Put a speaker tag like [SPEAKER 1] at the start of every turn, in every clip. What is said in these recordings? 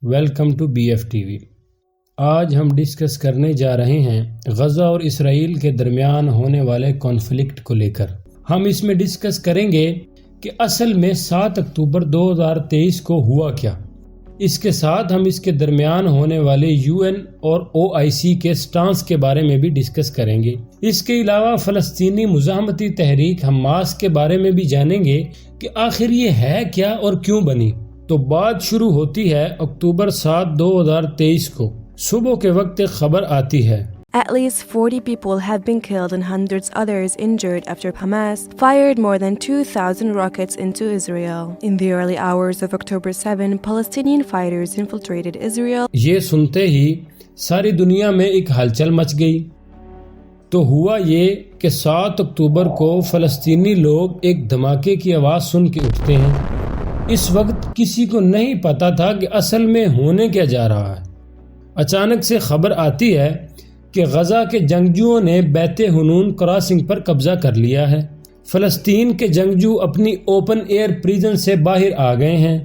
[SPEAKER 1] Welcome to B F T V. آج ہم discuss کرنے جا رہے ہیں غزہ اور اسرائیل کے درمیان ہونے والے کانفلکٹ کو لے کر۔ ہم اس میں ڈسکس کریں گے کہ اصل میں 7 اکتوبر 2023 کو ہوا کیا۔ اس کے ساتھ ہم اس کے درمیان ہونے والے UN اور OIC کے سٹانس کے بارے میں بھی ڈسکس کریں گے۔ اس کے علاوہ فلسطینی مزاحمتی تحریک حماس کے بارے میں بھی جانیں گے کہ آخر یہ ہے کیا اور کیوں بنی۔ تو بات شروع ہوتی ہے اکتوبر 7، 2023 کو۔ صبح کے وقت ایک خبر آتی ہے۔
[SPEAKER 2] At least 40 people have been killed and hundreds others injured after Hamas fired more than 2,000 rockets into Israel. In the early hours of October 7, Palestinian fighters infiltrated Israel.
[SPEAKER 1] یہ سنتے ہی ساری دنیا میں ایک ہلچل مچ گئی۔ تو ہوا یہ کہ 7 اکتوبر کو فلسطینی لوگ ایک دھماکے کی آواز سن کے اٹھتے ہیں۔ اس وقت کسی کو نہیں پتا تھا کہ اصل میں ہونے کیا جا رہا ہے۔ اچانک سے خبر آتی ہے کہ غزہ کے جنگجوؤں نے بیت حنون کراسنگ پر قبضہ کر لیا ہے۔ فلسطین کے جنگجو اپنی اوپن ایئر پریزن سے باہر آ گئے ہیں۔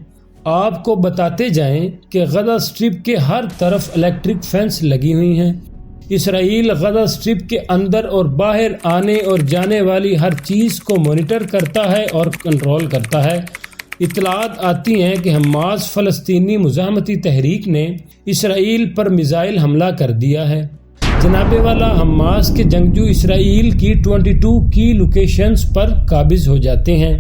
[SPEAKER 1] آپ کو بتاتے جائیں کہ غزہ سٹرپ کے ہر طرف الیکٹرک فینس لگی ہوئی ہیں۔ اسرائیل غزہ سٹرپ کے اندر اور باہر آنے اور جانے والی ہر چیز کو مانیٹر کرتا ہے اور کنٹرول کرتا ہے۔ اطلاعات آتی ہیں کہ حماس فلسطینی مزاحمتی تحریک نے اسرائیل پر میزائل حملہ کر دیا ہے۔ جناب والا حماس کے جنگجو اسرائیل کی 22 کی لوکیشنز پر قابض ہو جاتے ہیں۔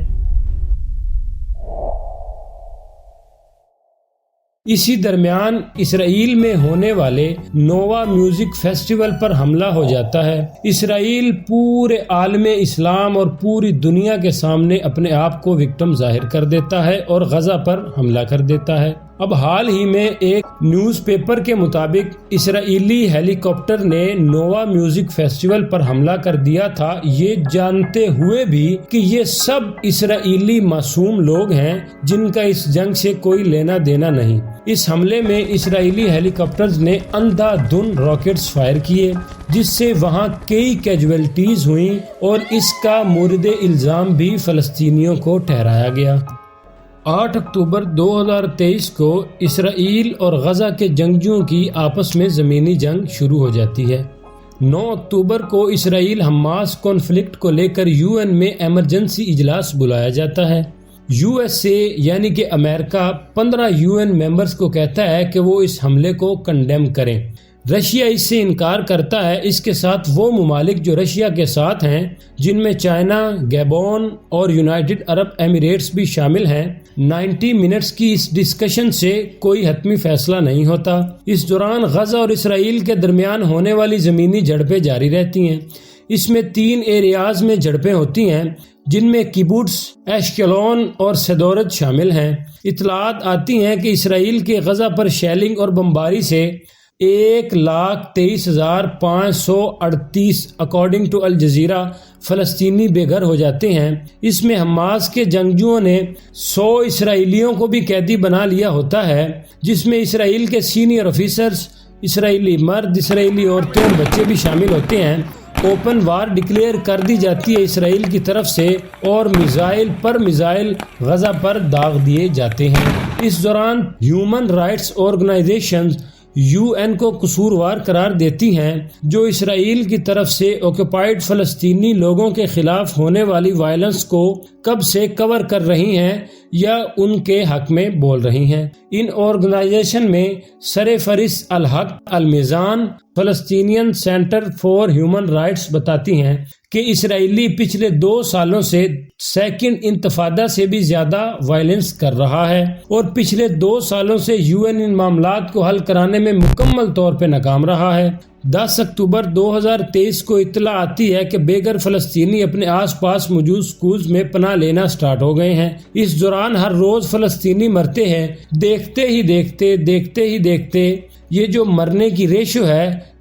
[SPEAKER 1] اسی درمیان اسرائیل میں ہونے والے نووا میوزک فیسٹیول پر حملہ ہو جاتا ہے۔ اسرائیل پورے عالم اسلام اور پوری دنیا کے سامنے اپنے آپ کو وکٹم ظاہر کر دیتا ہے اور غزہ پر حملہ کر دیتا ہے۔ اب حال ہی میں ایک نیوز پیپر کے مطابق اسرائیلی ہیلی کاپٹر نے نووا میوزک فیسٹیول پر حملہ کر دیا تھا، یہ جانتے ہوئے بھی کہ یہ سب اسرائیلی معصوم لوگ ہیں جن کا اس جنگ سے کوئی لینا دینا نہیں۔ اس حملے میں اسرائیلی ہیلی کاپٹرز نے اندھا دھن راکٹس فائر کیے جس سے وہاں کئی کیجویلٹیز ہوئیں اور اس کا مورد الزام بھی فلسطینیوں کو ٹھہرایا گیا۔ 8 اکتوبر 2023 کو اسرائیل اور غزہ کے جنگجوؤں کی آپس میں زمینی جنگ شروع ہو جاتی ہے۔ 9 اکتوبر کو اسرائیل حماس کانفلکٹ کو لے کر UN میں ایمرجنسی اجلاس بلایا جاتا ہے۔ USA یعنی کہ امریکہ 15 UN ممبرز کو کہتا ہے کہ وہ اس حملے کو کنڈیم کریں۔ رشیا اس سے انکار کرتا ہے۔ اس کے ساتھ وہ ممالک جو رشیا کے ساتھ ہیں جن میں چائنا، گیبون اور یونائٹڈ عرب ایمریٹس بھی شامل ہیں۔ 90 منٹس کی اس ڈسکشن سے کوئی حتمی فیصلہ نہیں ہوتا۔ اس دوران غزہ اور اسرائیل کے درمیان ہونے والی زمینی جھڑپیں جاری رہتی ہیں۔ اس میں 3 ایریاز میں جھڑپیں ہوتی ہیں جن میں کیبوٹس، ایشکلون اور سدورت شامل ہیں۔ اطلاعات آتی ہیں کہ اسرائیل کے غزہ پر شیلنگ اور بمباری سے 1,23,538 اکارڈنگ ٹو الجزیرہ فلسطینی بے گھر ہو جاتے ہیں۔ اس میں حماس کے جنگجوؤں نے 100 اسرائیلیوں کو بھی قیدی بنا لیا ہوتا ہے، جس میں اسرائیل کے سینئر آفیسرز، اسرائیلی مرد، اسرائیلی عورتیں اور بچے بھی شامل ہوتے ہیں۔ اوپن وار ڈکلیئر کر دی جاتی ہے اسرائیل کی طرف سے اور میزائل پر میزائل غزہ پر داغ دیے جاتے ہیں۔ اس دوران ہیومن رائٹس آرگنائزیشنز UN کو قصوروار قرار دیتی ہیں جو اسرائیل کی طرف سے آکوپائیڈ فلسطینی لوگوں کے خلاف ہونے والی وائلنس کو کب سے کور کر رہی ہیں یا ان کے حق میں بول رہی ہیں۔ ان آرگنائزیشن میں سرفہرست الحق المیزان، فلسطینین سینٹر فار ہیومن رائٹس بتاتی ہیں کہ اسرائیلی پچھلے 2 سالوں سے سیکنڈ انتفاضہ سے بھی زیادہ وائلنس کر رہا ہے اور پچھلے 2 سالوں سے UN ان معاملات کو حل کرانے میں مکمل طور پہ ناکام رہا ہے۔ 10 اکتوبر 2023 کو اطلاع آتی ہے کہ بے گھر فلسطینی اپنے آس پاس موجود سکولز میں پناہ لینا سٹارٹ ہو گئے ہیں۔ اس دوران ہر روز فلسطینی مرتے ہیں۔ دیکھتے ہی دیکھتے یہ جو مرنے کی ریشو ہے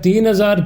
[SPEAKER 1] 3000,